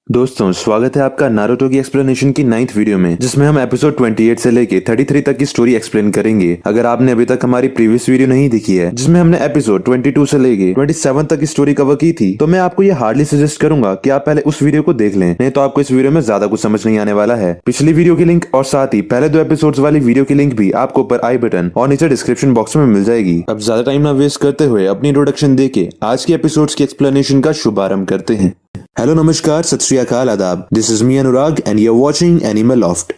दोस्तों स्वागत है आपका नारुतो की एक्सप्लेनेशन की 9th वीडियो में, जिसमें हम एपिसोड 28 से लेके 33 तक की स्टोरी एक्सप्लेन करेंगे। अगर आपने अभी तक हमारी प्रीवियस वीडियो नहीं देखी है जिसमें हमने एपिसोड 22 से लेके 27 तक की स्टोरी कवर की थी, तो मैं आपको ये हार्डली सजेस्ट करूंगा कि आप पहले उस वीडियो को देख लें, नहीं तो आपको इस वीडियो में ज्यादा कुछ समझ नहीं आने वाला है। पिछली वीडियो की लिंक और साथ ही पहले 2 एपिसोड वाली वीडियो की लिंक भी आपको ऊपर आई बटन और नीचे डिस्क्रिप्शन बॉक्स में मिल जाएगी। अब ज्यादा टाइम ना वेस्ट करते हुए अपनी इंट्रोडक्शन देके आज के एपिसोड्स की एक्सप्लेनेशन का शुभारंभ करते हैं। हेलो नमस्कार, सत श्री अकाल, आदाब। This is me Anurag and you are watching animal loft.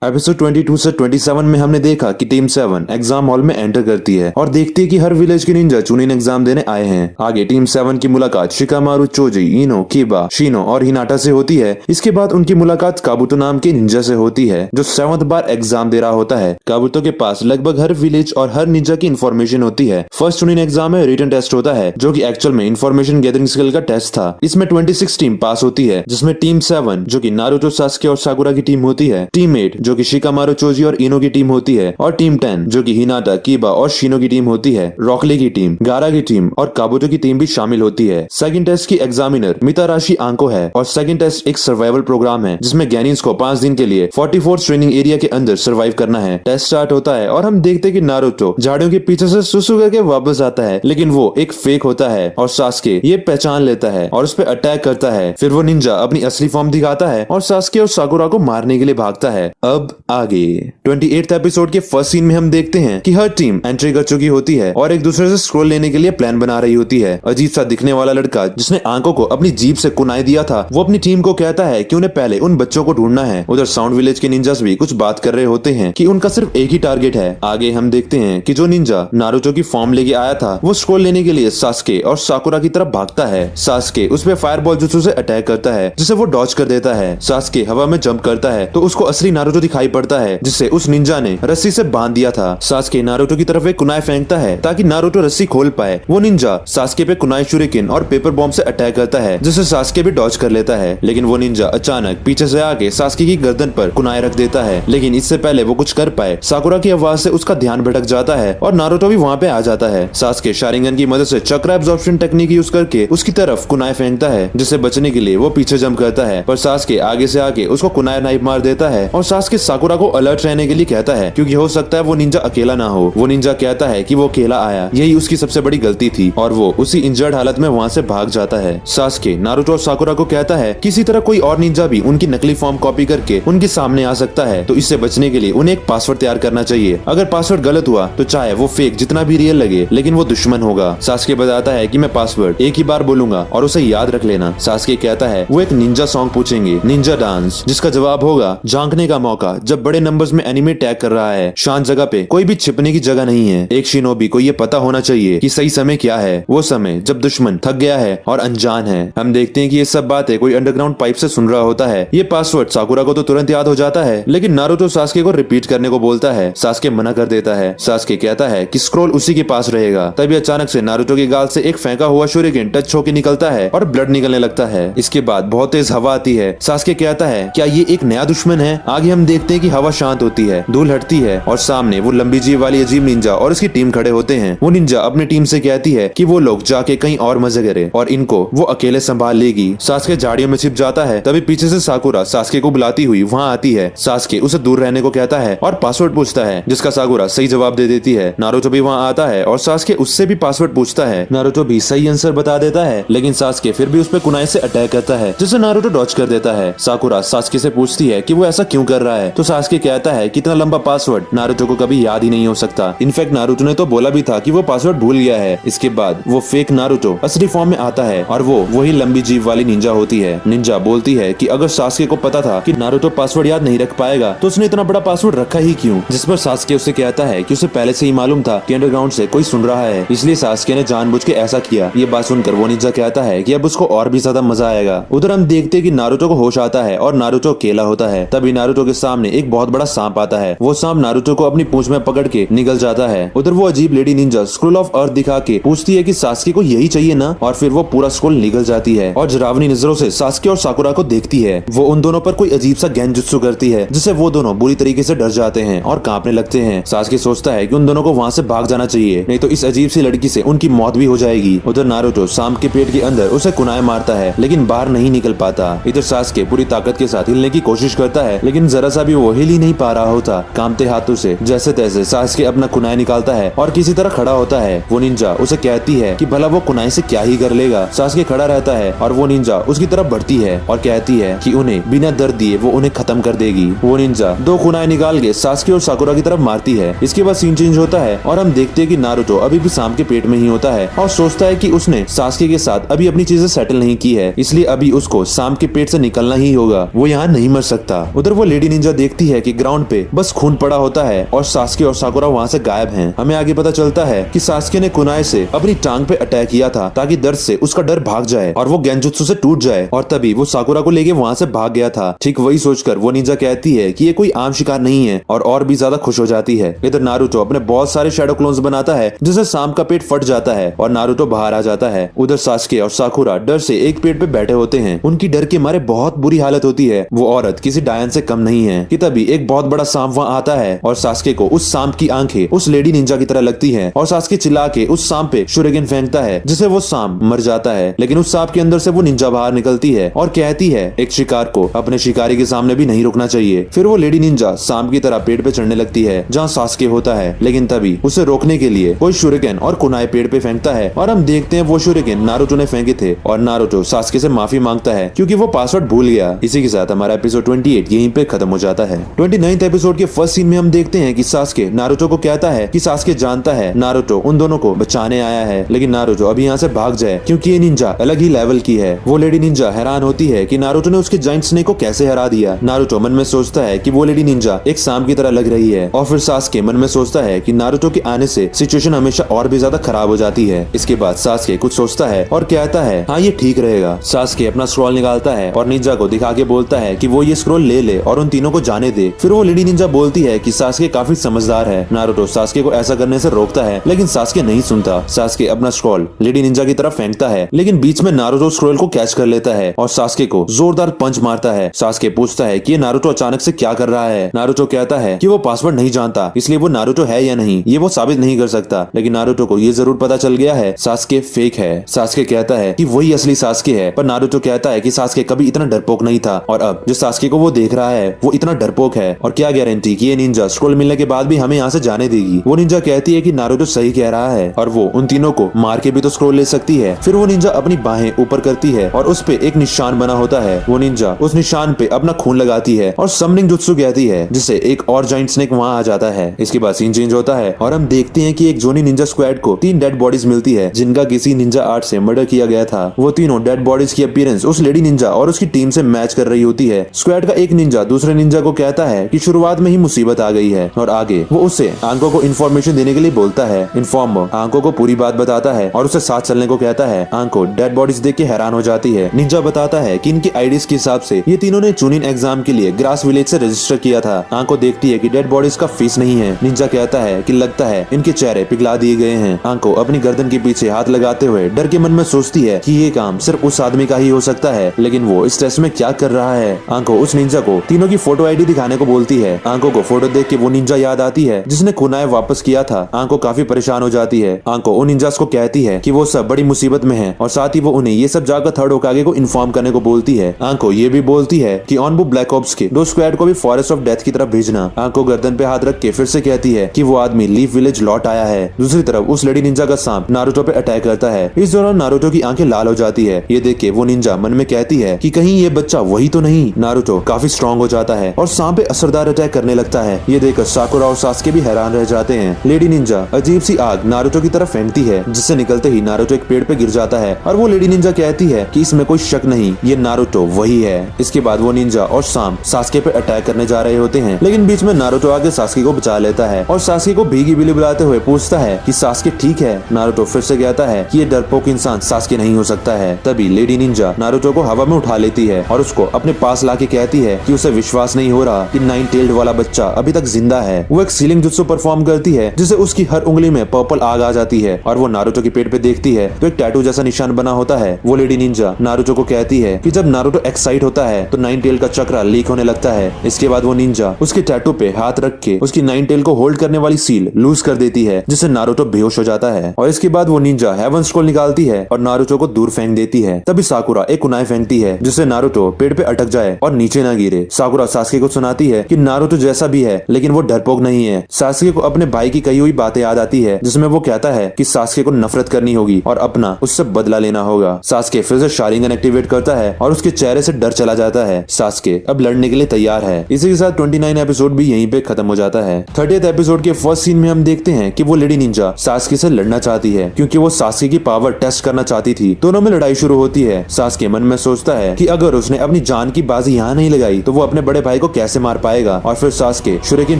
Episode 22 से 27 में हमने देखा कि टीम 7 एग्जाम हॉल में एंटर करती है और देखती है कि हर विलेज के निंजा चुनिन एग्जाम देने आए हैं। आगे टीम 7 की मुलाकात शिकामारू, चोजी, इनो, कीबा, शिनो और हिनाटा से होती है। इसके बाद उनकी मुलाकात काबुतो नाम के निंजा से होती है जो 7th बार एग्जाम दे रहा होता है। काबुतो के पास लगभग हर विलेज और हर निंजा की इन्फॉर्मेशन होती है। फर्स्ट चुनिन एग्जाम में रिटन टेस्ट होता है जो कि एक्चुअल में इन्फॉर्मेशन गैदरिंग स्किल का टेस्ट था। इसमें 26 टीम पास होती है, जिसमें टीम 7 जो की नारुतो, सास्के और साकुरा की टीम होती है, टीम 8 जो कि शिकामारू, चोजी और इनो की टीम होती है, और टीम 10 जो कि हिनाटा, कीबा और शिनो की टीम होती है। रॉकली की टीम, गारा की टीम और काबुतो की टीम भी शामिल होती है। सेकंड टेस्ट की एग्जामिनर मिताराशी आंको है और सेकंड टेस्ट एक सर्वाइवल प्रोग्राम है जिसमें गैनिन्स को 5 दिन के लिए 44 ट्रेनिंग एरिया के अंदर सर्वाइव करना है। टेस्ट स्टार्ट होता है और हम देखते हैं कि नारुतो झाड़ियों के पीछे से सुसु करके वापस आता है, लेकिन वो एक फेक होता है और सास्के ये पहचान लेता है और उस पर अटैक करता है। फिर वो निंजा अपनी असली फॉर्म दिखाता है और सास्के और साकुरा को मारने के लिए भागता है। अब आगे 28th एपिसोड के फर्स्ट सीन में हम देखते हैं कि हर टीम एंट्री कर चुकी होती है और एक दूसरे से स्क्रोल लेने के लिए प्लान बना रही होती है। अजीब सा दिखने वाला लड़का जिसने आंखों को अपनी जीभ से कुनाई दिया था, वो अपनी टीम को कहता है कि उन्हें पहले उन बच्चों को ढूंढना है। उधर साउंड विलेज के निंजास भी कुछ बात कर रहे होते हैं कि उनका सिर्फ एक ही टारगेट है। आगे हम देखते हैं कि जो निंजा नारुतो की फॉर्म लेके आया था वो स्क्रोल लेने के लिए सास्के और साकुरा की तरफ भागता है। सास्के उस पे फायरबॉल जुत्सु से अटैक करता है जिसे वो डॉज कर देता है। सास्के हवा में जंप करता है तो उसको असली नारुतो दिखाई पड़ता है जिसे उस निंजा ने रस्सी से बांध दिया था। सास्के नारुतो की तरफ एक कुनाई फेंकता है ताकि नारुतो रस्सी खोल पाए। वो निंजा सास्के पे कुनाई शुरिकेन और पेपर बॉम्ब से अटैक करता है जिसे सास्के भी डॉज कर लेता है, लेकिन वो निंजा अचानक पीछे से आके सास्के की गर्दन पर कुनाई रख देता है। लेकिन इससे पहले वो कुछ कर पाए, साकुरा की आवाज से उसका ध्यान भटक जाता है और नारुतो भी वहाँ पे आ जाता है। सास्के शारिंगन की मदद से चक्र एब्जॉर्प्शन टेक्निक यूज करके उसकी तरफ कुनाई फेंकता है, जिससे बचने के लिए वो पीछे जंप करता है, पर सास्के आगे से आके उसको कुनाई नाइफ मार देता है और सास्के साकुरा को अलर्ट रहने के लिए कहता है क्योंकि हो सकता है वो निंजा अकेला ना हो। वो निंजा कहता है कि वो अकेला आया, यही उसकी सबसे बड़ी गलती थी, और वो उसी इंजर्ड हालत में वहाँ से भाग जाता है। सास्के नारुतो और साकुरा को कहता है किसी तरह कोई और निंजा भी उनकी नकली फॉर्म कॉपी करके उनके सामने आ सकता है, तो इससे बचने के लिए उन्हें एक पासवर्ड तैयार करना चाहिए। अगर पासवर्ड गलत हुआ तो चाहे वो फेक जितना भी रियल लगे, लेकिन वो दुश्मन होगा। सास्के बताता है कि मैं पासवर्ड एक ही बार बोलूंगा और उसे याद रख लेना। सास्के कहता है वो एक निंजा सॉन्ग पूछेंगे, निंजा डांस, जिसका जवाब होगा झांकने का मौका। जब बड़े नंबर्स में एनिमे टैग कर रहा है, शांत जगह पे कोई भी छिपने की जगह नहीं है। एक शिनोबी को ये पता होना चाहिए कि सही समय क्या है, वो समय जब दुश्मन थक गया है और अनजान है। हम देखते हैं कि ये सब बातें कोई अंडरग्राउंड पाइप से सुन रहा होता है। ये पासवर्ड साकुरा को तो तुरंत याद हो जाता है, लेकिन नारुतो सास्के को रिपीट करने को बोलता है। सास्के मना कर देता है। सास्के कहता है कि स्क्रोल उसी के पास रहेगा। तभी अचानक से नारुतो की गाल से एक फेंका हुआ शूरिकेन टच होकर निकलता है और ब्लड निकलने लगता है। इसके बाद बहुत तेज हवा आती है। सास्के कहता है क्या ये एक नया दुश्मन है? आगे हम देखते हैं कि हवा शांत होती है, धूल हटती है और सामने वो लंबी जीभ वाली अजीब निंजा और उसकी टीम खड़े होते हैं। वो निंजा अपनी टीम से कहती है कि वो लोग जाके कहीं और मजे करे और इनको वो अकेले संभाल लेगी। सास्के झाड़ियों में छिप जाता है। तभी पीछे से साकुरा सास्के को बुलाती हुई वहाँ आती है। सास्के उसे दूर रहने को कहता है और पासवर्ड पूछता है, जिसका साकुरा सही जवाब दे देती है। नारुतो भी वहाँ आता है और सास्के उससे भी पासवर्ड पूछता है। नारुतो भी सही आंसर बता देता है, लेकिन सास्के फिर भी उस पर कुनाई से अटैक करता है, जिसे नारुतो डॉज कर देता है। साकुरा सास्के से पूछती है कि वो ऐसा क्यों कर रहा है, तो सास्के कहता है कि इतना लंबा पासवर्ड नारुतो को कभी याद ही नहीं हो सकता। इनफैक्ट नारुतो ने तो बोला भी था कि वो पासवर्ड भूल गया है। इसके बाद वो फेक नारुतो असली फॉर्म में आता है और वो वही लंबी जीभ वाली निंजा होती है। निंजा बोलती है कि अगर सास्के को पता था कि नारुतो पासवर्ड याद नहीं रख पाएगा तो उसने इतना बड़ा पासवर्ड रखा ही क्यों? जिस पर सास्के उसे कहता है कि उसे पहले से ही मालूम था कि अंडरग्राउंड से कोई सुन रहा है, इसलिए सास्के ने जानबूझ के ऐसा किया। ये बात सुनकर वो निंजा कहता है कि अब उसको और भी ज्यादा मजा आएगा। उधर हम देखते हैं कि नारुतो को होश आता है और नारुतो अकेला होता है। तभी नारुतो के सामने सामने एक बहुत बड़ा सांप आता है। वो सांप नारुतो को अपनी पूंछ में पकड़ के निगल जाता है। उधर वो अजीब lady Ninja scroll of earth दिखा के पूछती है कि सास्के को यही चाहिए ना, और फिर वो पूरा स्क्रोल निगल जाती है और डरावनी नजरों से सास्के और साकुरा को देखती है। वो उन दोनों पर कोई अजीब सा गेंजुत्सु करती है जिससे वो दोनों बुरी तरीके से डर जाते हैं और कांपने लगते हैं। सास्के सोचता है कि उन दोनों को वहाँ से भाग जाना चाहिए, नहीं तो इस अजीब सी लड़की से उनकी मौत भी हो जाएगी। उधर नारुतो सांप के पेट के अंदर उसे कुनाए मारता है लेकिन बाहर नहीं निकल पाता। इधर सास्के पूरी ताकत के साथ हिलने की कोशिश करता है लेकिन जरा सा भी वो हिल ही नहीं पा रहा होता। कांपते हाथों से जैसे तैसे सास्के अपना कुनाए निकालता है और किसी तरह खड़ा होता है। वो निंजा उसे कहती है कि भला वो कुनाए से क्या ही कर लेगा। सास्के खड़ा रहता है और वो निंजा उसकी तरफ बढ़ती है और कहती है कि उन्हें बिना दर्द दिए वो उन्हें खत्म कर देगी। वो निंजा 2 कुनाए निकाल के सास्के और साकुरा की तरफ मारती है। इसके बाद सीन चेंज होता है और हम देखते हैं कि नारुतो अभी भी सांप के पेट में ही होता है और सोचता है कि उसने सास्के के साथ अभी अपनी चीजें सेटल नहीं की है, इसलिए अभी उसको सांप के पेट से निकलना ही होगा। वो यहाँ नहीं मर सकता। उधर वो लेडी निंजा देखती है कि ग्राउंड पे बस खून पड़ा होता है और सास्के और साकुरा वहाँ से गायब हैं। हमें आगे पता चलता है कि सास्के ने कुनाए से अपनी टांग पे अटैक किया था ताकि दर्द से उसका डर भाग जाए और वो गेंजुत्सु से टूट जाए, और तभी वो साकुरा को लेके वहाँ से भाग गया था। ठीक वही सोचकर वो निंजा कहती है कि ये कोई आम शिकार नहीं है और भी ज्यादा खुश हो जाती है। इधर नारुतो अपने बहुत सारे शैडो क्लोन्स बनाता है जिससे सांप का पेट फट जाता है और नारुतो बाहर आ जाता है। उधर सास्के और साकुरा डर से एक पेड़ पे बैठे होते हैं। उनकी डर के मारे बहुत बुरी हालत होती है। वो औरत किसी डायन से कम नहीं है कि तभी एक बहुत बड़ा सांप वहाँ आता है और सास्के को उस सांप की आंखें उस लेडी निंजा की तरह लगती है और सास्के चिल्ला के उस सांप पे शुरिगन फेंकता है जिससे वो सांप मर जाता है। लेकिन उस सांप के अंदर से वो निंजा बाहर निकलती है और कहती है एक शिकार को अपने शिकारी के सामने भी नहीं रुकना चाहिए। फिर वो लेडी निंजा सांप की तरह पेड़ पे चढ़ने लगती है जहाँ सास्के होता है, लेकिन तभी उसे रोकने के लिए कोई शुरिगन और कुनाए पेड़ पे फेंकता है और हम देखते हैं वो शुरिगन नारुतो ने फेंके थे और नारुतो सास्के से माफी मांगता है क्योंकि वो पासवर्ड भूल गया। इसी के साथ हमारा एपिसोड 28 यहीं पे खत्म हो जाता है। 29th एपिसोड के फर्स्ट सीन में हम देखते हैं कि सास्के नारुतो को कहता है कि सास्के जानता है नारुतो उन दोनों को बचाने आया है, लेकिन नारुतो अभी यहाँ से भाग जाए क्योंकि ये निंजा अलग ही लेवल की है। वो लेडी निंजा हैरान होती है कि नारुतो ने उसके जाइंट स्नेक को कैसे हरा दिया। नारुतो मन में सोचता है कि वो लेडी निंजा एक सांप की तरह लग रही है और फिर सास्के मन में सोचता है कि नारुतो के आने से सिचुएशन हमेशा और भी ज्यादा खराब हो जाती है। इसके बाद सास्के कुछ सोचता है और कहता है हाँ ये ठीक रहेगा। सास्के अपना स्क्रॉल निकालता है और निंजा को दिखा के बोलता है कि वो ये स्क्रॉल ले ले और उन तीनों को जाने दे। फिर वो लेडी निंजा बोलती है कि सास्के काफी समझदार है। नारुतो सास्के को ऐसा करने से रोकता है लेकिन सास्के नहीं सुनता। सास्के अपना स्क्रॉल लेडी निंजा की तरफ फेंकता है लेकिन बीच में नारुतो स्क्रॉल को कैच कर लेता है और सास्के को जोरदार पंच मारता है। सास्के पूछता है कि ये नारुतो अचानक से क्या कर रहा है। नारुतो कहता है कि वो पासवर्ड नहीं जानता, इसलिए वो नारुतो है या नहीं ये वो साबित नहीं कर सकता, लेकिन नारुतो को ये जरूर पता चल गया है सास्के फेक है। सास्के कहता है कि वही असली सास्के है, पर नारुतो कहता है कि सास्के कभी इतना डरपोक नहीं था और अब जो सास्के को वो देख रहा है वो इतना डरपोक है और क्या गारंटी कि ये निंजा स्क्रॉल मिलने के बाद भी हमें यहाँ से जाने देगी। वो निंजा कहती है कि नारुतो सही कह रहा है और वो उन तीनों को मार के भी तो स्क्रॉल ले सकती है। फिर वो निंजा अपनी बाहें ऊपर करती है और उस पे एक निशान बना होता है। वो निंजा उस निशान पे अपना खून लगाती है और समनिंग जुत्सु कहती है जिससे एक और जाइंट स्नेक वहाँ आ जाता है। इसके बाद सीन चेंज होता है और हम देखते हैं कि एक जोनी निंजा स्क्वाड को 3 डेड बॉडीज मिलती है जिनका किसी निंजा आर्ट से मर्डर किया गया था। वो तीनों डेड बॉडीज की अपीयरेंस उस लेडी निंजा और उसकी टीम से मैच कर रही होती है। स्क्वाड का एक निंजा दूसरे निंजा को कहता है कि शुरुआत में ही मुसीबत आ गई है और आगे वो उससे आंकों को इन्फॉर्मेशन देने के लिए बोलता है। इन्फॉर्मर आंकों को पूरी बात बताता है और उसे साथ चलने को कहता है। आंकों डेड बॉडीज देख के हैरान हो जाती है। निंजा बताता है कि इनकी आईडीज के हिसाब से ये तीनों ने चुनिन एग्जाम के लिए ग्रास विलेज से रजिस्टर किया था। आंकों देखती है कि डेड बॉडीज का फीस नहीं है। निंजा कहता है कि लगता है इनके चेहरे पिघला दिए गए हैं। आंकों अपनी गर्दन के पीछे हाथ लगाते हुए डर के मन में सोचती है कि ये काम सिर्फ उस आदमी का ही हो सकता है, लेकिन वो इस टेस्ट में क्या कर रहा है। आंकों उस निंजा को तीनों की फोटो आईडी दिखाने को बोलती है। आंकों को फोटो देख के वो निंजा याद आती है जिसने कुनाए वापस किया था। आंकों काफी परेशान हो जाती है। आंकों उन निंजास को कहती है कि वो सब बड़ी मुसीबत में है और साथ ही वो उन्हें ये सब जाकर थर्ड होकागे को इन्फॉर्म करने को बोलती है। आंकों ये भी बोलती है कि ऑनबू ब्लैक ऑप्स के 2 स्क्वाड को भी फॉरेस्ट ऑफ डेथ की तरफ भेजना। आंकों गर्दन पे हाथ रख के फिर से कहती है कि वो आदमी लीफ विलेज लौट आया है। दूसरी तरफ उस लेडी निंजा का सांप नारुतो पे अटैक करता है। इस दौरान नारुतो की आंखें लाल हो जाती है। ये देख के वो निंजा मन में कहती है कि कहीं ये बच्चा वही तो नहीं। नारुतो काफी स्ट्रॉन्ग हो जाता है और सांप पे असरदार अटैक करने लगता है। ये देखकर साकुरा और सास्के भी हैरान रह जाते हैं। लेडी निंजा अजीब सी आग नारुतो की तरफ फेंकती है जिससे निकलते ही नारुतो एक पेड़ पे गिर जाता है और वो लेडी निंजा कहती है कि इसमें कोई शक नहीं, ये नारुतो वही है। इसके बाद वो निंजा और सांप सास्के पे अटैक करने जा रहे होते हैं, लेकिन बीच में नारुतो आके सास्के को बचा लेता है और सास्के को भीगी बिल्ली बुलाते हुए पूछता है कि सास्के ठीक है। नारुतो फिर से कहता है कि ये डरपोक इंसान सास्के नहीं हो सकता है। तभी लेडी निंजा नारुतो को हवा में उठा लेती है और उसको अपने पास लाके कहती है कि उसे विश्वास नहीं नहीं हो रहा कि नाइन टेल्ड वाला बच्चा अभी तक जिंदा है। वो एक सीलिंग जुत्सु परफॉर्म करती है जिसे उसकी हर उंगली में पर्पल आग आ जाती है और वो नारुतो के पेट पे देखती है तो एक टैटू जैसा निशान बना होता है। वो लेडी निंजा नारुतो को कहती है कि जब नारुतो एक्साइट होता है तो नाइन टेल का चक्रा लीक होने लगता है। इसके बाद वो निंजा उसके टैटू पे हाथ रख के उसकी नाइन टेल को होल्ड करने वाली सील लूज कर देती है जिससे नारुतो बेहोश हो जाता है। और इसके बाद वो निंजा हेवन स्क्रॉल निकालती है और नारुतो को दूर फेंक देती है। तभी साकुरा एक कुनाई फेंकती है जिससे नारुतो पेड़ पे अटक जाए और नीचे ना गिरे। साकुरा सास्के को सुनाती है कि नारुतो जैसा भी है लेकिन वो डरपोक नहीं है। सास्के को अपने भाई की कही हुई बातें याद आती है जिसमें वो कहता है कि सास्के को नफरत करनी होगी और अपना उससे बदला लेना होगा। सास्के फिर से शारिंगन एक्टिवेट करता है और उसके चेहरे से डर चला जाता है। सास्के अब लड़ने के लिए तैयार है। इसी के साथ 29 एपिसोड भी यहीं पे खत्म हो जाता है। 30th एपिसोड के फर्स्ट सीन में हम देखते हैं कि वो लेडी निंजा सास्के से लड़ना चाहती है क्योंकि वो सास्के की पावर टेस्ट करना चाहती थी। दोनों में लड़ाई शुरू होती है। सास्के मन में सोचता है कि अगर उसने अपनी जान की बाजी यहाँ नहीं लगाई तो वो अपने बड़े भाई को कैसे मार पाएगा। और फिर सास्के शुरिकेन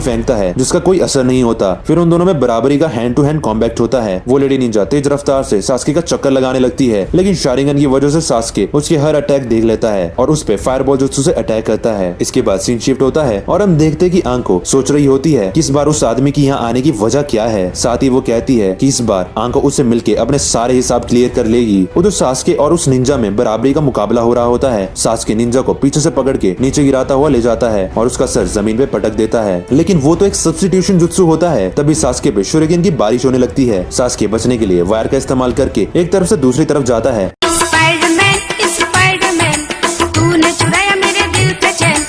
फेंकता है जिसका कोई असर नहीं होता। फिर उन दोनों में बराबरी का हैंड टू हैंड कॉम्बैट होता है। वो लेडी निंजा तेज रफ्तार से सास्के का चक्कर लगाने लगती है लेकिन शारिंगन की वजह से सास्के उसके हर अटैक देख लेता है और उस पे फायरबॉल जुत्सु से अटैक करता है। इसके बाद सीन शिफ्ट होता है और हम देखते हैं कि आंको सोच रही होती है कि इस बार उस आदमी की यहाँ आने की वजह क्या है। साथ ही वो कहती है कि इस बार आंको उससे मिलके अपने सारे हिसाब क्लियर कर लेगी। उधर सास्के और उस निंजा में बराबरी का मुकाबला हो रहा होता है। सास्के निंजा को पीछे से पकड़ के नीचे गिराता हुआ ले जाता है और उसका सर जमीन पे पटक देता है लेकिन वो तो एक सब्स्टिट्यूशन जुत्सु होता है। तभी सास्के पे शुरिकेन की बारिश होने लगती है। सास्के बचने के लिए वायर का इस्तेमाल करके एक तरफ से दूसरी तरफ जाता है। तूने चुराया मेरे दिल का चैन।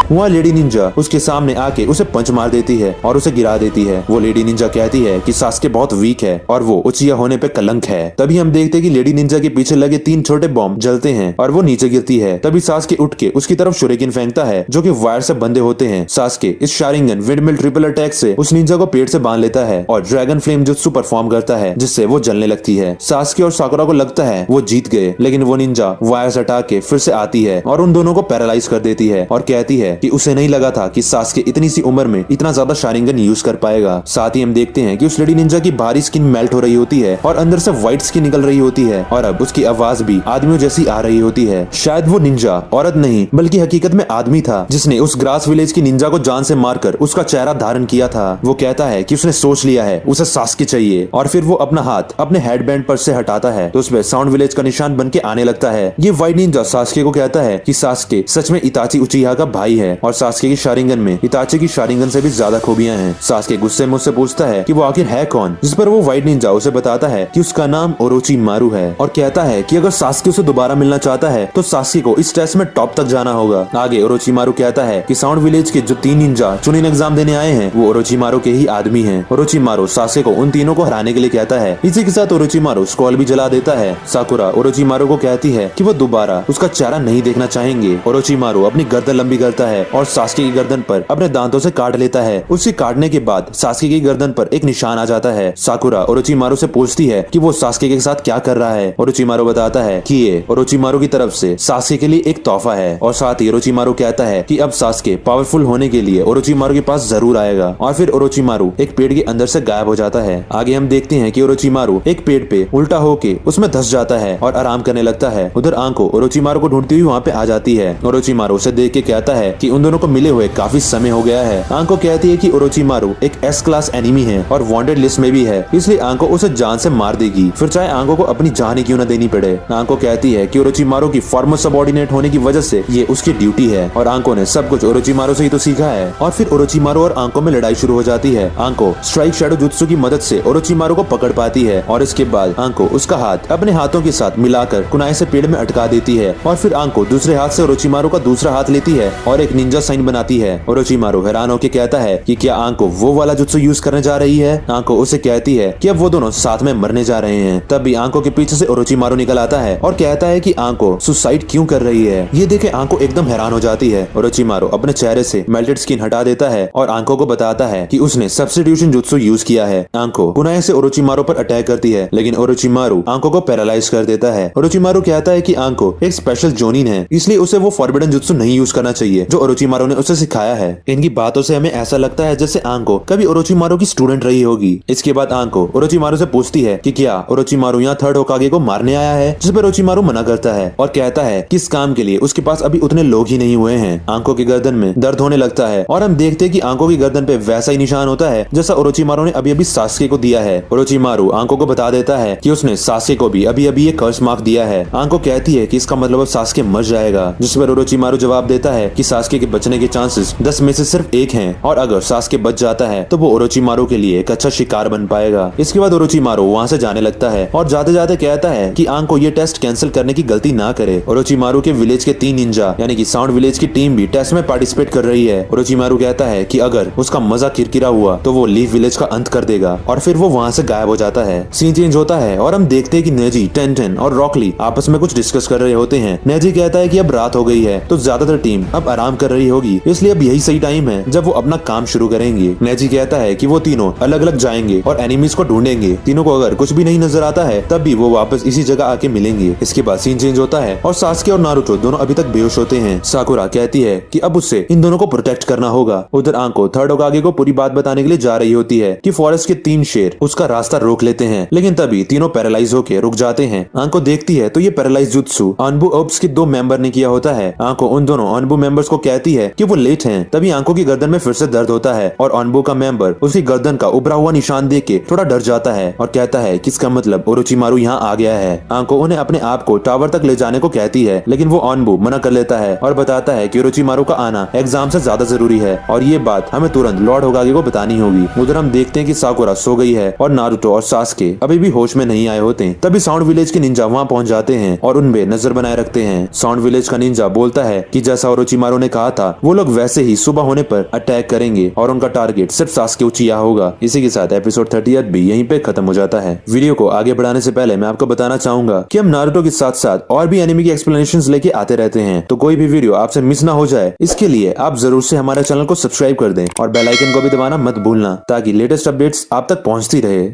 वहाँ लेडी निंजा उसके सामने आके उसे पंच मार देती है और उसे गिरा देती है। वो लेडी निंजा कहती है कि सास्के बहुत वीक है और वो उचिया होने पे कलंक है। तभी हम देखते हैं कि लेडी निंजा के पीछे लगे 3 छोटे बॉम्ब जलते हैं और वो नीचे गिरती है। तभी सास्के उठ के उसकी तरफ शुरिकेन फेंकता है जो कि वायर से बंधे होते हैं। सास्के इस शारिंगन विंडमिल ट्रिपल अटैक से उस निंजा को पेट से बांध लेता है और ड्रैगन फ्लेम जुत्सु परफॉर्म करता है जिससे वो जलने लगती है। सास्के और साकुरा को लगता है वो जीत गए लेकिन वो निंजा वायर से हटा के फिर से आती है और उन दोनों को पैरालाइज कर देती है और कहती है कि उसे नहीं लगा था कि सास्के इतनी सी उम्र में इतना ज्यादा शारिंगन यूज कर पाएगा। साथ ही हम देखते हैं कि उस लेडी निंजा की बाहरी स्किन मेल्ट हो रही होती है और अंदर से व्हाइट स्किन निकल रही होती है और अब उसकी आवाज भी आदमियों जैसी आ रही होती है। शायद वो निंजा औरत नहीं बल्कि हकीकत में आदमी था जिसने उस ग्रास विलेज की निंजा को जान से मारकर उसका चेहरा धारण किया था। वो कहता है कि उसने सोच लिया है उसे सास्के चाहिए और फिर वो अपना हाथ अपने हेडबैंड पर से हटाता है तो उसमें साउंड विलेज का निशान बन के आने लगता है। ये व्हाइट निंजा सास्के को कहता है कि सास्के सच में इताची उचिहा का भाई है और सास्के की शारिंगन में इताची की शारिंगन से भी ज्यादा खूबियां हैं। सास्के गुस्से में उससे पूछता है कि वो आखिर है कौन, जिस पर वो व्हाइट निंजा उसे बताता है कि उसका नाम ओरोचिमारू है और कहता है कि अगर सास्के उसे दोबारा मिलना चाहता है तो सास्के को इस टेस्ट में टॉप तक जाना होगा। आगे ओरोचिमारू कहता है कि साउंड विलेज के जो 3 निंजा चुनिन एग्जाम देने आए हैं वो ओरोचिमारू के ही आदमी हैं। ओरोचिमारू सास्के को उन तीनों को हराने के लिए कहता है। इसी के साथ ओरोचिमारू स्क्रॉल भी जला देता है। साकुरा ओरोचिमारू को कहती है कि वो दोबारा उसका चेहरा नहीं देखना चाहेंगे। ओरोचिमारू अपनी गर्दन लंबी करता है और सास्के की गर्दन पर अपने दांतों से काट लेता है। उसे काटने के बाद सास्के की गर्दन पर एक निशान आ जाता है। साकुरा ओरोचिमारू से पूछती है कि वो सास्के के साथ क्या कर रहा है। ओरोचिमारू बताता है कि ये ओरोचिमारू की तरफ से सास्के के लिए एक तोहफा है और साथ ही ओरोचिमारू कहता है कि अब सास्के पावरफुल होने के लिए ओरोचिमारू के पास जरूर आएगा और फिर ओरोचिमारू एक पेड़ के अंदर से गायब हो जाता है। आगे हम देखते हैं कि ओरोचिमारू एक पेड़ पे उल्टा होके उसमें धंस जाता है और आराम करने लगता है। उधर आंको ओरोचिमारू को ढूंढती हुई वहाँ पे आ जाती है। ओरोचिमारू उसे देख के कहता है कि उन दोनों को मिले हुए काफी समय हो गया है। आंको कहती है कि ओरोचिमारू एक S क्लास एनिमी है और वांटेड लिस्ट में भी है, इसलिए आंको उसे जान से मार देगी, फिर चाहे आंको को अपनी जान ही क्यों न देनी पड़े। आंको कहती है कि ओरोचिमारू की फॉर्मर सबऑर्डिनेट होने की वजह से ये उसकी ड्यूटी है और आंको ने सब कुछ ओरोचिमारू से ही तो सीखा है। और फिर ओरोचिमारू और आंको में लड़ाई शुरू हो जाती है। आंको स्ट्राइक शैडो जुत्सु की मदद से ओरोचिमारू को पकड़ पाती है और इसके बाद आंको उसका हाथ अपने हाथों के साथ मिलाकर कुनाई से पेड़ में अटका देती है और फिर आंको दूसरे हाथ से ओरोचिमारू का दूसरा हाथ लेती है और एक निंजा साइन बनाती है। ओरोचिमारू हैरान होकर कहता है कि क्या आंको वो वाला जुत्सु यूज करने जा रही है। आंको उसे कहती है कि अब वो दोनों साथ में मरने जा रहे हैं। तभी आंको के पीछे से ओरोचिमारू निकल आता है और कहता है कि आंको सुसाइड क्यों कर रही है। ये देखे आंको एकदम हैरान हो जाती है। ओरोचिमारू अपने चेहरे से मेल्टेड स्किन हटा देता है और आंको को बताता है कि उसने सब्स्टिट्यूशन जुत्सु यूज किया है। आंको कुनाई से ओरोचिमारू पर अटैक करती है लेकिन ओरोचिमारू आंको को पैरालाइज कर देता है। ओरोचिमारू कहता है कि आंको एक स्पेशल जोनिन है, इसलिए उसे वो फॉरबिडन जुत्सु नहीं यूज करना चाहिए जो जो ओरोचिमारू ने उसे सिखाया है। इनकी बातों से हमें ऐसा लगता है जैसे आंको कभी ओरोचिमारू की स्टूडेंट रही होगी। इसके बाद आंको ओरोचिमारू से पूछती है कि क्या ओरोचिमारू यहाँ थर्ड होकागे को मारने आया है, जिस पर ओरोचिमारू मना करता है और कहता है कि इस काम के लिए उसके पास अभी उतने लोग ही नहीं हुए हैं। आंको की गर्दन में दर्द होने लगता है और हम देखते हैं कि आंको की गर्दन पे वैसा ही निशान होता है जैसा ओरोचिमारू ने अभी अभी सास्के को दिया है। ओरोचिमारू आंको को बता देता है कि उसने सास्के को भी अभी अभी ये कर्स मार्क दिया है। आंको कहती है कि इसका मतलब अब सास्के मर जाएगा, जिस पर ओरोचिमारू जवाब देता है कि सास्के के बचने के चांसेस 10 में से सिर्फ 1 हैं और अगर सास्के बच जाता है तो वो ओरोचिमारू के लिए एक अच्छा शिकार बन पाएगा। इसके बाद ओरोचिमारू वहाँ से जाने लगता है और जाते जाते कहता है कि आंको ये टेस्ट कैंसिल करने की गलती ना करे। ओरोचिमारू के विलेज के 3 निंजा यानी कि साउंड विलेज की टीम भी टेस्ट में पार्टिसिपेट कर रही है। ओरोचिमारू कहता है कि अगर उसका मजा किरकिरा हुआ तो वो लीफ विलेज का अंत कर देगा और फिर वो वहाँ से गायब हो जाता है। सीन चेंज होता है और हम देखते हैं कि नेजी, टेंटेन और रॉकली आपस में कुछ डिस्कस कर रहे होते हैं। नेजी कहता है कि अब रात हो गई है तो ज्यादातर टीम अब आराम कर रही होगी, इसलिए अब यही सही टाइम है जब वो अपना काम शुरू करेंगे। नेजी कहता है कि वो तीनों अलग अलग जाएंगे और एनिमीज को ढूंढेंगे। तीनों को अगर कुछ भी नहीं नजर आता है तब भी वो वापस इसी जगह आके मिलेंगे। इसके बाद सीन चेंज होता है और सास्के और नारुतो दोनों अभी तक बेहोश होते हैं। साकुरा कहती है कि अब उससे इन दोनों को प्रोटेक्ट करना होगा। उधर आंको थर्ड होकागे को पूरी बात बताने के लिए जा रही होती है कि फॉरेस्ट के 3 शेर उसका रास्ता रोक लेते हैं, लेकिन तभी तीनों पैरालाइज होकर रुक जाते हैं। आंको देखती है तो ये पैरालाइज जुत्सु अनबू ओब्स के 2 मेंबर ने किया होता है। आंको उन दोनों अनबू मेंबर्स को कहती है कि वो लेट हैं। तभी आंको की गर्दन में फिर से दर्द होता है और अनबू का मेंबर उसकी गर्दन का उभरा हुआ निशान देख के थोड़ा डर जाता है और कहता है कि इसका मतलब ओरोचिमारू यहाँ आ गया है। आंको उन्हें अपने आप को टावर तक ले जाने को कहती है, लेकिन वो अनबू मना कर लेता है और बताता है कि ओरोचिमारू का आना एग्जाम से ज्यादा जरूरी है और ये बात हमें तुरंत लॉर्ड होकागे को बतानी होगी। उधर हम देखते हैं कि साकुरा सो गई है और नारुतो और सास्के अभी भी होश में नहीं आए होते। तभी साउंड विलेज के निंजा वहाँ पहुँच जाते हैं और उनपे नजर बनाए रखते हैं। साउंड विलेज का निंजा बोलता है कि जैसा ओरोचिमारू ने कहा था वो लोग वैसे ही सुबह होने पर अटैक करेंगे और उनका टारगेट सिर्फ सास्के उचिया होगा। इसी के साथ एपिसोड 30 भी यहीं पे खत्म हो जाता है। वीडियो को आगे बढ़ाने से पहले मैं आपको बताना चाहूंगा कि हम नारुतो के साथ साथ और भी एनिमी की एक्सप्लेनेशंस लेके आते रहते हैं, तो कोई भी वीडियो आपसे मिस ना हो जाए इसके लिए आप जरूर से हमारे चैनल को सब्सक्राइब कर दें और बेल आइकन को भी दबाना मत भूलना ताकि लेटेस्ट अपडेट्स आप तक पहुंचती रहे।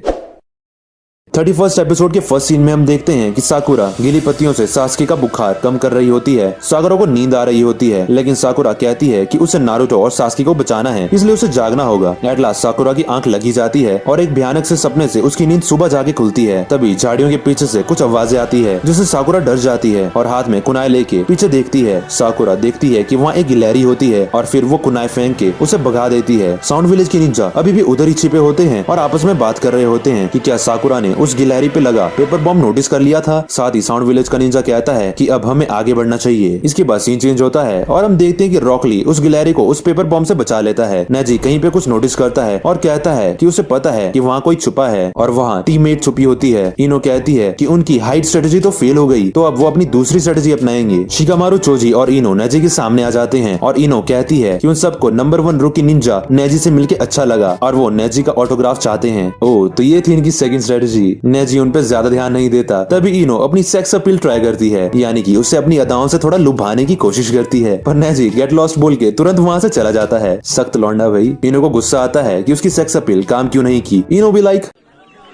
31st एपिसोड के फर्स्ट सीन में हम देखते हैं कि साकुरा गीली पत्तियों से सास्के का बुखार कम कर रही होती है। साकुरा को नींद आ रही होती है, लेकिन साकुरा कहती है कि उसे नारुतो और सास्के को बचाना है, इसलिए उसे जागना होगा। एट लास्ट साकुरा की आंख लगी जाती है और एक भयानक से सपने से उसकी नींद सुबह जाके खुलती है। तभी झाड़ियों के पीछे से कुछ आवाजें आती है जिससे साकुरा डर जाती है और हाथ में कुनाई लेके पीछे देखती है। साकुरा देखती है कि वहाँ एक गिलहरी होती है और फिर वो कुनाई फेंक के उसे भगा देती है। साउंड विलेज के निंजा अभी भी उधर ही छिपे होते हैं और आपस में बात कर रहे होते हैं कि क्या साकुरा ने उस गिलहरी पे लगा पेपर बॉम्ब नोटिस कर लिया था। साथ ही साउंड विलेज का निंजा कहता है कि अब हमें आगे बढ़ना चाहिए। इसके बाद सीन चेंज होता है और हम देखते हैं कि रॉकली उस गिलहरी को उस पेपर बॉम्ब से बचा लेता है। नेजी कहीं पे कुछ नोटिस करता है और कहता है कि उसे पता है कि वहाँ कोई छुपा है और वहाँ टीममेट छुपी होती है। इनो कहती है कि उनकी हाइड स्ट्रेटेजी तो फेल हो गई, तो अब वो अपनी दूसरी स्ट्रेटेजी अपनाएंगे। शिकामारू, चोजी और इनो नेजी के सामने आ जाते हैं और इनो कहती है कि उन सबको नंबर 1 रूकी निंजा नेजी से मिलके अच्छा लगा और वो नेजी का ऑटोग्राफ चाहते हैं। ओ, तो ये थी इनकी सेकंड स्ट्रेटेजी। नेजी उन पे ज्यादा ध्यान नहीं देता। तभी इनो अपनी सेक्स अपील ट्राई करती है, यानी कि उसे अपनी अदाओं से थोड़ा लुभाने की कोशिश करती है, पर नेजी गेट लॉस्ट बोल के तुरंत वहाँ से चला जाता है। सख्त लौंडा भाई। इनो को गुस्सा आता है कि उसकी सेक्स अपील काम क्यों नहीं की। इनो भी लाइक,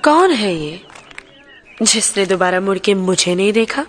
कौन है ये जिसने दोबारा मुड़ के मुझे नहीं देखा?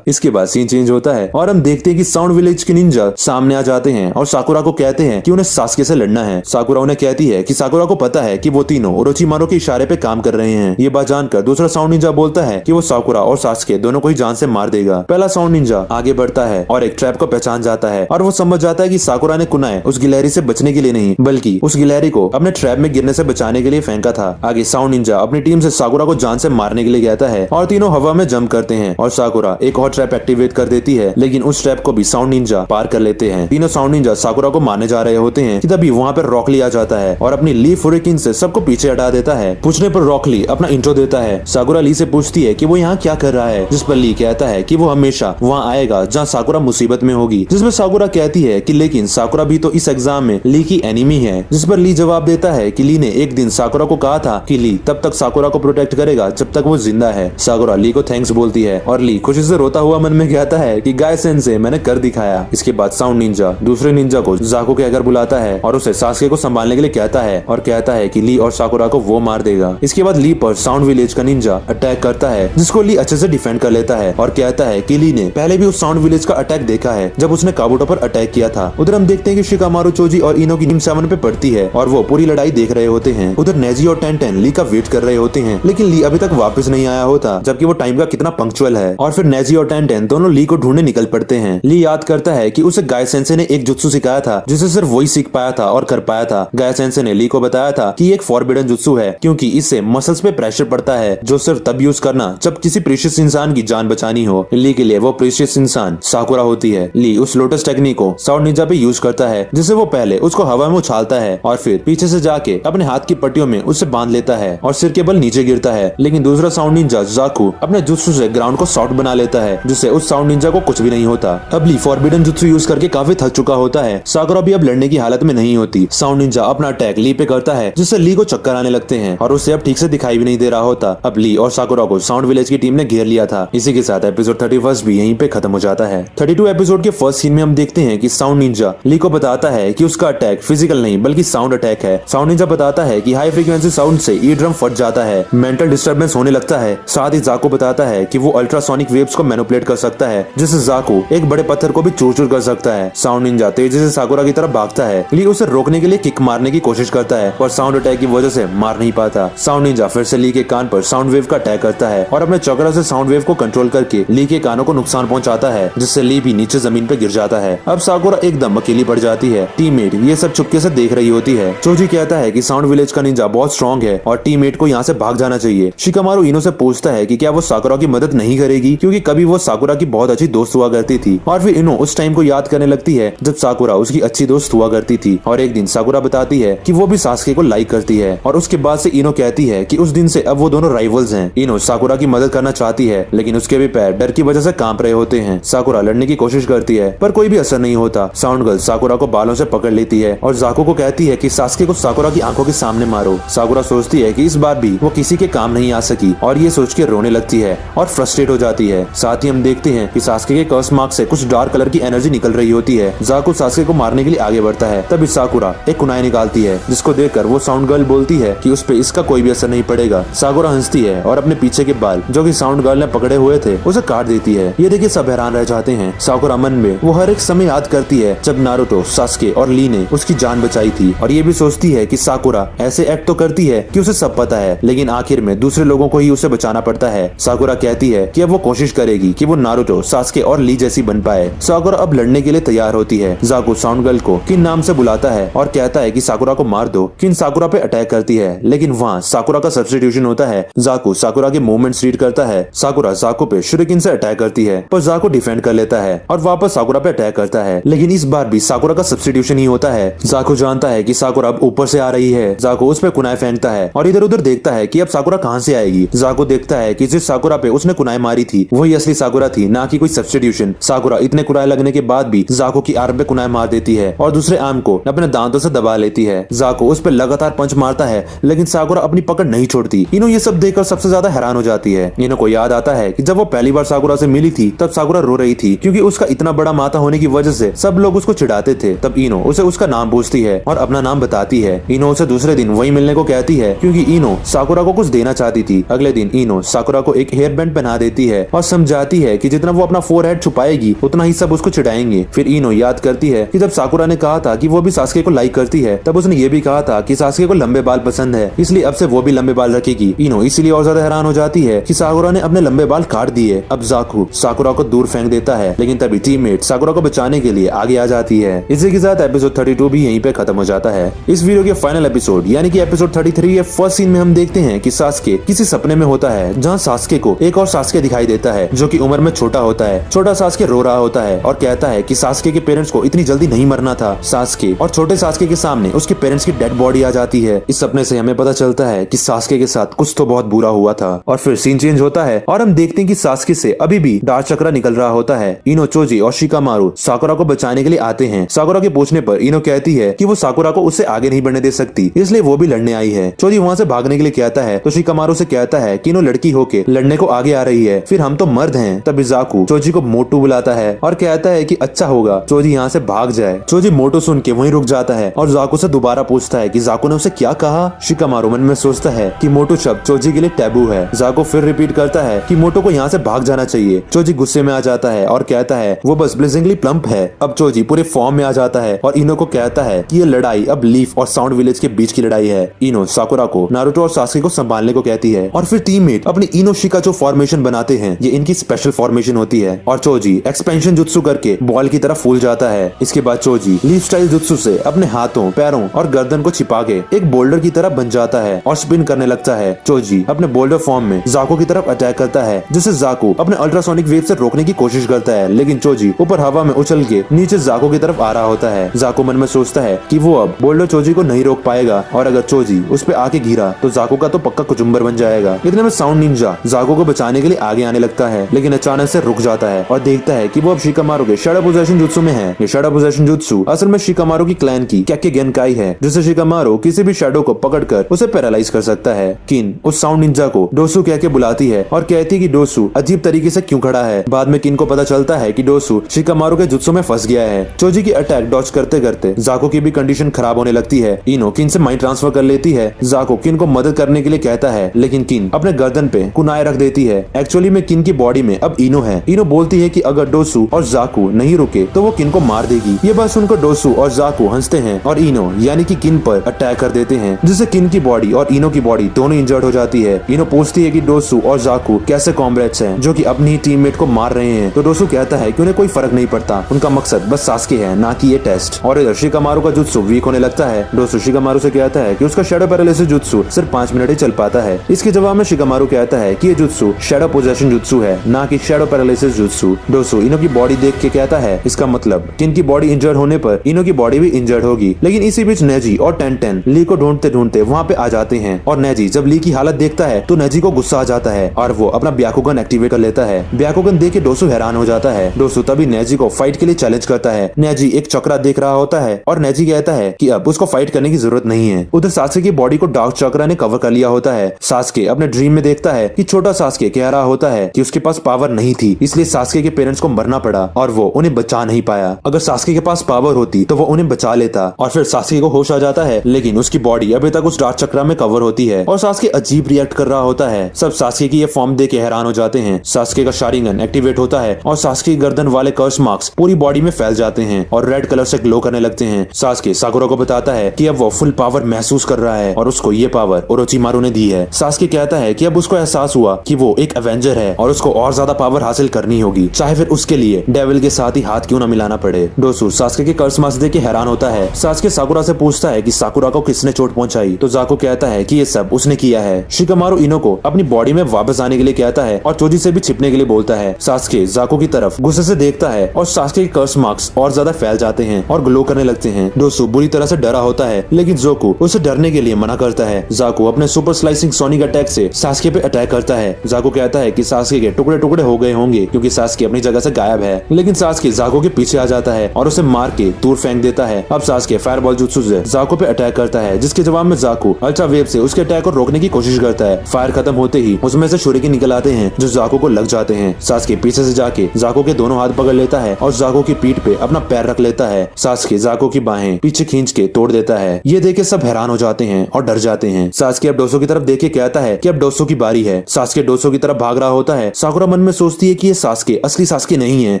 इसके बाद सीन चेंज होता है और हम देखते हैं कि साउंड विलेज के निंजा सामने आ जाते हैं और साकुरा को कहते हैं कि उन्हें सास्के से लड़ना है। साकुरा उन्हें कहती है कि साकुरा को पता है कि वो तीनों ओरोचिमारू के इशारे पे काम कर रहे हैं। ये बात जानकर दूसरा साउंड निंजा बोलता है कि वो साकुरा और सास्के दोनों को ही जान से मार देगा। पहला साउंड निंजा आगे बढ़ता है और एक ट्रैप को पहचान जाता है और वो समझ जाता है कि साकुरा ने कुनाए उस गिलहरी से बचने के लिए नहीं बल्कि उस गिलहरी को अपने ट्रैप में गिरने से बचाने के लिए फेंका था। आगे साउंड निंजा अपनी टीम से साकुरा को जान से मारने के लिए कहता है और तीनों हवा में जंप करते हैं और साकुरा एक और ट्रैप एक्टिवेट कर देती है, लेकिन उस ट्रैप को भी साउंड निंजा पार कर लेते हैं। तीनों साउंड निंजा साकुरा को मारने जा रहे होते हैं कि तभी वहाँ पर रॉकली आ जाता है और अपनी लीफ हुरिकेन से सबको पीछे हटा देता है। पूछने पर रॉकली अपना इंट्रो देता है। साकुरा ली से पूछती है कि वो यहाँ क्या कर रहा है, जिस पर ली कहता है कि वो हमेशा वहाँ आएगा जहाँ साकुरा मुसीबत में होगी, जिसमें साकुरा कहती है कि लेकिन साकुरा भी तो इस एग्जाम में ली की एनिमी है, जिस पर ली जवाब देता है कि ली ने एक दिन साकुरा को कहा था कि ली तब तक साकुरा को प्रोटेक्ट करेगा जब तक वो जिंदा है। साकुरा ली को थैंक्स बोलती है और ली खुशी से रोता हुआ मन में कहता है कि गाय सेंसे मैंने कर दिखाया। इसके बाद साउंड निंजा दूसरे निंजा को जाकू के घर बुलाता है और उसे सास्के को संभालने के लिए कहता है और कहता है कि ली और साकुरा को वो मार देगा। इसके बाद ली पर साउंड विलेज का निंजा अटैक करता है, जिसको ली अच्छे से डिफेंड कर लेता है और कहता है कि ली ने पहले भी उस साउंड विलेज का अटैक देखा है जब उसने काबुटो पर अटैक किया था। उधर हम देखते हैं कि शिकामारू चोजी और इनो की टीम 7 पे पड़ती है और वो पूरी लड़ाई देख रहे होते हैं। उधर नेजी और टेंटेन ली का वेट कर रहे होते हैं, लेकिन ली अभी तक वापस नहीं आया होता, जबकि वो टाइम का कितना पंक्चुअल है। और फिर नेजी और टेंटेन दोनों ली को ढूंढने निकल पड़ते हैं। ली याद करता है कि उसे गाय सेंसे ने एक जुत्सु सिखाया था जिसे सिर्फ वही सीख पाया था और कर पाया था। गाय सेंसे ने ली को बताया था कि एक फॉरबिडन जुत्सु है क्योंकि इससे मसल्स पे प्रेशर पड़ता है जो सिर्फ तब यूज करना जब किसी प्रीशियस इंसान की जान बचानी हो। ली के लिए वो प्रीशियस इंसान साकुरा होती है। ली उस लोटस टेक्निक को साउंड निंजा पे यूज करता है, जिसे वो पहले उसको हवा में उछालता है और फिर पीछे से जाके अपने हाथ की पट्टियों में उसे बांध लेता है और सिर के बल नीचे गिरता है। लेकिन दूसरा साउंड निंजा जाकू अपने जुत्सु से ग्राउंड को सॉफ्ट बना लेता है, जिससे उस साउंड निंजा को कुछ भी नहीं होता। अब ली फॉरबिडन जुत्सु यूज करके काफी थक चुका होता है। साकुरा भी अब लड़ने की हालत में नहीं होती। साउंड निंजा अपना अटैक ली पे करता है, जिससे ली को चक्कर आने लगते हैं और उसे अब ठीक से दिखाई भी नहीं दे रहा होता। अब ली और साकुरा को साउंड विलेज की टीम ने घेर लिया था। इसी के साथ एपिसोड 31 भी यहीं पे खत्म हो जाता है। 32 एपिसोड के फर्स्ट सीन में हम देखते हैं कि साउंड निंजा ली को बताता है कि उसका अटैक फिजिकल नहीं बल्कि साउंड अटैक है। साउंड निंजा बताता है कि हाई फ्रीक्वेंसी साउंड से ईयर ड्रम फट जाता है, मेंटल डिस्टर्बेंस होने लगता है। साथ ही जाकू बताता है कि वो अल्ट्रासोनिक वेव्स को मैनिपुलेट कर सकता है, जिससे जाकू एक बड़े पत्थर को भी चूर चूर कर सकता है। साउंड निंजा तेजी से साकुरा की तरफ भागता है। ली उसे रोकने के लिए किक मारने की कोशिश करता है पर साउंड अटैक की वजह से मार नहीं पाता। साउंड निंजा फिर से ली के कान पर साउंड वेव का अटैक करता है और अपने चक्रा से साउंड वेव को कंट्रोल करके ली के कानों को नुकसान पहुंचाता है, जिससे ली भी नीचे जमीन पे गिर जाता है। अब साकुरा एकदम अकेली पड़ जाती है। टीममेट ये सब चुपके से देख रही होती है। चोजी कहता है कि साउंड विलेज का निंजा बहुत स्ट्रॉन्ग है और टीममेट को यहाँ से भाग जाना चाहिए। शिकामारू इनो से पूछता है कि क्या वो साकुरा की मदद नहीं करेगी, क्योंकि कभी वो साकुरा की बहुत अच्छी दोस्त हुआ करती थी। और फिर इनो उस टाइम को याद करने लगती है जब साकुरा उसकी अच्छी दोस्त हुआ करती थी। और एक दिन साकुरा बताती है कि वो भी सास्के को लाइक करती है और उसके बाद से इनो कहती है कि उस दिन से अब वो दोनों राइवल्स हैं। इनो साकुरा की मदद करना चाहती है, लेकिन उसके भी पैर डर की वजह से कांप रहे होते हैं। साकुरा लड़ने की कोशिश करती है पर कोई भी असर नहीं होता। साउंड गर्ल साकुरा को बालों से पकड़ लेती है और जाकू को कहती है कि सास्के को साकुरा की आंखों के सामने मारो। साकुरा सोचती है कि इस बार भी वो किसी के काम नहीं आ सकी और ये सोच के रोने लगती है और फ्रस्ट्रेट हो जाती है। साथ ही हम देखते हैं कि सास्के के कर्स मार्क से कुछ डार्क कलर की एनर्जी निकल रही होती है। जाकू सास्के को मारने के लिए आगे बढ़ता है, तभी साकुरा एक कुनाई निकालती है, जिसको देखकर वो साउंड गर्ल बोलती है कि उस पे इसका कोई भी असर नहीं पड़ेगा। साकुरा हंसती है और अपने पीछे के बाल जो कि साउंड गर्ल ने पकड़े हुए थे उसे काट देती है। ये देखिए सब हैरान रह जाते हैं। साकुरा मन में वो हर एक समय याद करती है जब नारुतो, सास्के और ली ने उसकी जान बचाई थी और ये भी सोचती है कि साकुरा ऐसे एक्ट तो करती है कि उसे सब पता है, लेकिन आखिर में दूसरे लोगों को ही उसे बचाना पड़ता है। साकुरा कहती है कि अब वो कोशिश करेगी कि वो नारुतो, सास्के और ली जैसी बन पाए। साकुरा अब लड़ने के लिए तैयार होती है। जाकू साउंड गर्ल को किन नाम से बुलाता है और कहता है कि साकुरा को मार दो। किन साकुरा पे अटैक करती है, लेकिन वहाँ साकुरा का सब्स्टिट्यूशन होता है। जाकू साकुरा के मूवमेंट्स रीड करता है। साकुरा जाकू पे शुरिकेन से अटैक करती है पर जाकू डिफेंड कर लेता है और वापस साकुरा पे अटैक करता है, लेकिन इस बार भी साकुरा का सब्स्टिट्यूशन ही होता है। जाकू जानता है कि साकुरा अब ऊपर से आ रही है। जाकू उस पे कुनाई फेंकता है और इधर उधर देखता है कि अब साकुरा कहाँ से आएगी। जाकू देखता है कि जिस साकुरा पे उसने कुनाई मारी थी वही असली साकुरा थी, ना कि कोई सब्स्टिट्यूशन। साकुरा इतने कुनाई लगने के बाद भी जाकू की आर्म पे कुनाई मार देती है और दूसरे आर्म को अपने दांतों से दबा लेती है। जाकू उस पे लगातार पंच मारता है, लेकिन साकुरा अपनी पकड़ नहीं छोड़ती। इनो ये सब देखकर सबसे ज्यादा हैरान हो जाती है। इनो को याद आता है कि जब वो पहली बार साकुरा से मिली थी तब साकुरा रो रही थी क्योंकि उसका इतना बड़ा माथा होने की वजह से सब लोग उसको चिढ़ाते थे। तब इनो उसे उसका नाम पूछती है और अपना नाम बताती है। इनो उसे दूसरे दिन वही मिलने को कहती है क्योंकि इनो साकुरा को कुछ देना चाहती थी। अगले दिन इनो साकुरा को एक हेयर बैंड पहना देती है और समझाती है कि जितना वो अपना फोरहेड छुपाएगी उतना ही सब उसको चिढ़ाएंगे। फिर इनो याद करती है कि जब साकुरा ने कहा था कि वो भी सास्के को लाइक करती है तब उसने ये भी कहा था कि सास्के को लंबे बाल पसंद है, इसलिए अब से वो भी लंबे बाल रखेगी। इनो इसलिए और ज्यादा हैरान हो जाती है कि साकुरा ने अपने लंबे बाल काट दिए। अब जाकू साकुरा को दूर फेंक देता है, लेकिन तभी टीममेट साकुरा को बचाने के लिए आगे आ जाती है। इसी के साथ एपिसोड 32 भी यहीं पे खत्म हो जाता है। इस वीडियो के फाइनल एपिसोड यानी कि एपिसोड 33 या फर्स्ट सीन में हम देखते हैं कि सास्के किसी सपने में होता है जहाँ सास्के को एक और सास्के दिखाई देता है जो कि उम्र में छोटा होता है। छोटा सास्के रो रहा होता है और कहता है कि सास्के के पेरेंट्स को इतनी जल्दी नहीं मरना था। सास्के और छोटे सास्के के सामने उसके पेरेंट्स की डेड बॉडी आ जाती है। इस सपने से हमें पता चलता है कि सास्के के साथ कुछ तो बहुत बुरा हुआ था। और फिर सीन चेंज होता है और हम देखते हैं कि सास्के से अभी भी डार्क चक्रा निकल रहा होता है। इनो, चोजी और शिकामारू साकुरा को बचाने के लिए आते हैं। साकुरा के पूछने पर इनो कहती है कि वो साकुरा को उससे आगे नहीं बढ़ने दे सकती, इसलिए वो भी लड़ने आई है। चोजी वहाँ से भागने के लिए कहता है तो शिकामारू से कहता है कि इनो लड़की होके लड़ने को आगे आ रही है, फिर हम तो मर्द हैं। हैं तभी जाकू चोजी को मोटू बुलाता है और कहता है कि अच्छा होगा चोजी यहाँ से भाग जाए। चोजी मोटू सुन के वहीं रुक जाता है और जाकू से दोबारा पूछता है कि जाकू ने उसे क्या कहा। शिकामारू मन में सोचता है कि मोटू शब्द चोजी के लिए टैबू है। जाकू फिर रिपीट करता है कि मोटू को यहाँ से भाग जाना चाहिए। चोजी गुस्से में आ जाता है और कहता है वो बस ब्लिजिंगली प्लम्प है। अब चोजी पूरे फॉर्म में आ जाता है और इनो को कहता है कि ये लड़ाई अब लीफ और साउंड विलेज के बीच की लड़ाई है। इनो साकुरा को नारुतो और सास्के को संभालने को कहती है और फिर टीममेट अपनी इनो शिकाचो फॉर्मेशन बनाते हैं। ये इनकी स्पेशल फॉर्मेशन होती है और चोजी एक्सपेंशन जुत्सु करके बॉल की तरफ फूल जाता है। इसके बाद चोजी लीफ स्टाइल जुत्सु से अपने हाथों, पैरों और गर्दन को छिपा के एक बोल्डर की तरफ बन जाता है और स्पिन करने लगता है। चोजी अपने बोल्डर फॉर्म में जाको की तरफ अटैक करता है जिसे जाको अपने अल्ट्रासोनिक वेव से रोकने की कोशिश करता है, लेकिन चोजी ऊपर हवा में उछल के नीचे जाको की तरफ आ रहा होता है। जाको मन में सोचता है कि वो अब बोल्डर चोजी को नहीं रोक पाएगा और अगर चोजी उस पे आके गिरा तो जाको का तो पक्का कुचुम्बर बन जाएगा। इतने में साउंड निंजा जाको को बचाने के लिए आगे आने लगता है, लेकिन अचानक से रुक जाता है और देखता है कि वो अब शिकामारू के शैडो पोजेशन जुत्सु में है। ये शैडो पोजेशन जुत्सु असल में शिकामारू की क्लैन की कैके गेनकाई है, जिससे शिकामारू किसी भी शैडो को पकड़कर उसे पैरालाइज कर सकता है। किन उस साउंड निंजा को डोसु कह के बुलाती है और कहती है कि डोसु अजीब तरीके से क्यों खड़ा है। बाद में किन को पता चलता है कि डोसु शिकामारू के जुत्सु में फंस गया है। चोजी की अटैक डॉज करते करते जाको की भी कंडीशन खराब होने लगती है। इनो किन से माइंड ट्रांसफर कर लेती है। जाको किन को मदद करने के लिए कहता है, लेकिन किन अपने गर्दन पे कुनाए रख देती है। एक्चुअली में किन की बॉडी में अब इनो है। इनो बोलती है कि अगर डोसु और जाकू नहीं रुके तो वो किन को मार देगी। ये बात सुनकर डोसु और जाकू हंसते हैं और इनो यानी कि किन पर अटैक कर देते हैं, जिससे किन की बॉडी और इनो की बॉडी दोनों इंजर्ड हो जाती है। इनो पूछती है कि डोसु और जाकू कैसे कॉम्रेड्स हैं जो कि अपनी ही टीममेट को मार रहे हैं, तो डोसु कहता है कि उन्हें कोई फर्क नहीं पड़ता, उनका मकसद बस सास्के है ना कि ये टेस्ट। और इधर शिकामारू का जुत्सु वीक होने लगता है। डोसु शिकामारू से कहता है कि उसका शैडो पैरालिसिस जुत्सु सिर्फ 5 मिनट ही चल पाता है। इसके जवाब में शिकामारू कहता है कि ये जुत्सु शैडो पोजेशन जुत्सु है ना कि शैडो पैरालिसिस जुत्सु। डोसु इनो की बॉडी देख के कहता है इसका मतलब किन की बॉडी इंजर्ड होने पर इनो की बॉडी भी इंजर्ड होगी। लेकिन इसी बीच नेजी और टेन ली को ढूंढते ढूंढते वहाँ पे आ जाते हैं और नेजी जब ली की हालत देखता है तो नेजी को गुस्सा आ जाता है और वो अपना ब्याकुगन एक्टिवेट कर लेता है। ब्याकुगन देख के डोसु हैरान हो जाता है। डोसु तभी नेजी को फाइट के लिए चैलेंज करता है। नेजी एक चक्रा देख रहा होता है और नेजी कहता है कि अब उसको फाइट करने की जरूरत नहीं है। उधर सास्के की बॉडी को डार्क चक्रा ने कवर कर लिया होता है। सास्के अपने ड्रीम में देखता है कि छोटा सास्के कह रहा होता है कि उसके पास पावर नहीं थी, इसलिए सास्के के पेरेंट्स को मरना पड़ा और वो उन्हें बचा नहीं पाया। अगर सास्के के पास पावर होती तो वो उन्हें बचा लेता। और फिर सास्के को होश आ जाता है, लेकिन उसकी बॉडी अभी तक उस डार्क चक्रा में कवर होती है और सास्के अजीब रिएक्ट कर रहा होता है। सब सास्के की ये फॉर्म देख के हैरान हो जाते हैं। सास्के का शारिंगन एक्टिवेट होता है और सास्के की गर्दन वाले कर्स मार्क्स पूरी बॉडी में फैल जाते हैं और रेड कलर से ग्लो करने लगते हैं। सास्के साकुरा को बताता है कि अब वो फुल पावर महसूस कर रहा है और उसको ये पावर ओरोचिमारू ने दी है। सास्के कहता है कि अब उसको एहसास हुआ कि वो एक एवेंजर है और उसको और ज्यादा पावर हासिल करनी होगी, चाहे फिर उसके लिए डेविल के साथ ही हाथ क्यों न मिलाना पड़े। डोसु सास्के के कर्स मार्क्स देख के हैरान होता है। सास्के साकुरा से पूछता है कि साकुरा को किसने चोट पहुंचाई, तो जाको कहता है कि ये सब उसने किया है। शिकामारू इनो को अपनी बॉडी में वापस आने के लिए कहता है और चोजी से भी छिपने के लिए बोलता है। सास्के जाको की तरफ गुस्से से देखता है और सास्के के कर्स मार्क्स और ज्यादा फैल जाते हैं और ग्लो करने लगते हैं। डोसु बुरी तरह से डरा होता है, लेकिन जोकू उसे डरने के लिए मना करता है। जाको अपने सुपर स्लाइसिंग सोनिक अटैक से सास्के पे अटैक करता है। जाको कहता है कि सास्के के टुकड़े टुकड़े हो गए होंगे क्योंकि सास्के अपनी जगह से गायब है, लेकिन सास्के जाको के पीछे आ जाता है और उसे मार के दूर फेंक देता है। अब सास्के फायरबॉल जुत्सु से जाको पे अटैक करता है, जिसके जवाब में जाको अल्ट्रा वेव से उसके अटैक को रोकने की कोशिश करता है। फायर खत्म होते ही उसमें से छुरी निकल आते हैं जो जाको को लग जाते हैं। सास्के पीछे से जाके जाको के दोनों हाथ पकड़ लेता है और जाको की पीठ पे अपना पैर रख लेता है। सास्के जाको की बाहें पीछे खींच के तोड़ देता है। ये देख के सब हैरान हो जाते हैं और डर जाते हैं। सास्के अब डोसो की तरफ देख के कहता है कि अब डोसो की बारी है। सास्के डोसो की तरफ भाग रहा होता है। साकुरा मन में सोचती है कि ये सास्के असली सास्के नहीं है।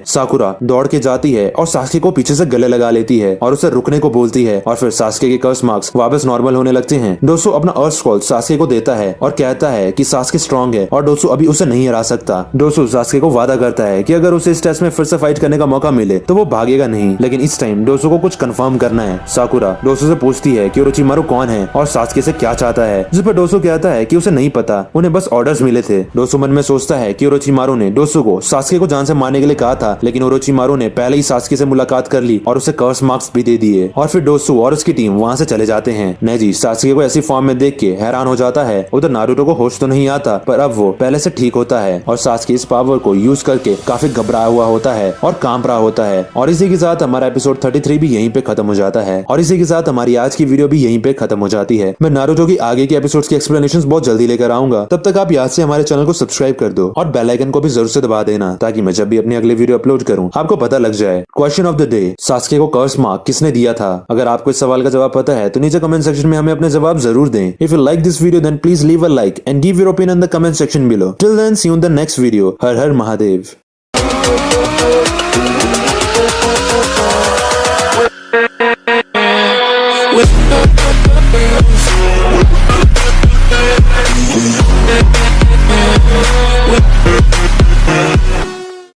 साकुरा दौड़ के जाती है और सास्के को पीछे से गले लगा लेती है और उसे रुकने को बोलती है और फिर सास्के के कर्स मार्क्स वापस नॉर्मल होने लगते हैं। डोसो अपना अर्थ स्क्रॉल सास्के को देता है और कहता है कि सास्के स्ट्रांग है और डोसो अभी उसे नहीं हरा सकता। डोसो सास्के को वादा करता है कि अगर उसे इस टेस्ट में फिर से फाइट करने का मौका मिले तो वो भागेगा नहीं, लेकिन इस टाइम डोसो को कुछ कंफर्म करना है। साकुरा डोसो से पूछती है कि ओरोचिमारू कौन है और सास्के से क्या चाहता है, जिस पर डोसो कहता है कि उसे नहीं पता, उन्हें बस ऑर्डर्स मिले थे। डोसो मन में सोचता है कि ओरोचिमारू ने डोसो को सास्के को जान से मारने के लिए कहा था, लेकिन ओरोचिमारू ने पहले ही सास्के से मुलाकात कर ली और उसे कर्स मार्क्स भी दे दिए और फिर डोसो और उसकी टीम वहाँ से चले जाते हैं। नेजी सास्के को ऐसी फॉर्म में देख के हैरान हो जाता है। उधर नारुतो को होश तो नहीं आता, पर अब वो पहले से ठीक होता है और सास्के इस पावर को यूज करके काफी घबराया हुआ होता है और कांप रहा होता है। और इसी के साथ हमारा एपिसोड 33 भी यहीं पे खत्म हो जाता है और इसी के साथ हमारी आज की वीडियो भी यहीं पे खत्म हो जाती है। मैं नारुतो की आगे के एपिसोड्स की एक्सप्लेनेशंस बहुत जल्दी लेकर आऊंगा। तब तक आप याद से हमारे चैनल को सब्सक्राइब कर दो और बेल आइकन को भी जरूर से दबा देना ताकि मैं जब भी अपनी अगली वीडियो अपलोड करूं आपको पता लग जाए। Question of the day, Sasuke को कर्स मार्क किसने दिया था? अगर आपको इस सवाल का जवाब पता है तो नीचे कमेंट सेक्शन में हमें अपने जवाब जरूर दें। If you like this video then please leave a like and give your opinion in the comment section below. Till then see you in the next video. Har Har Mahadev. With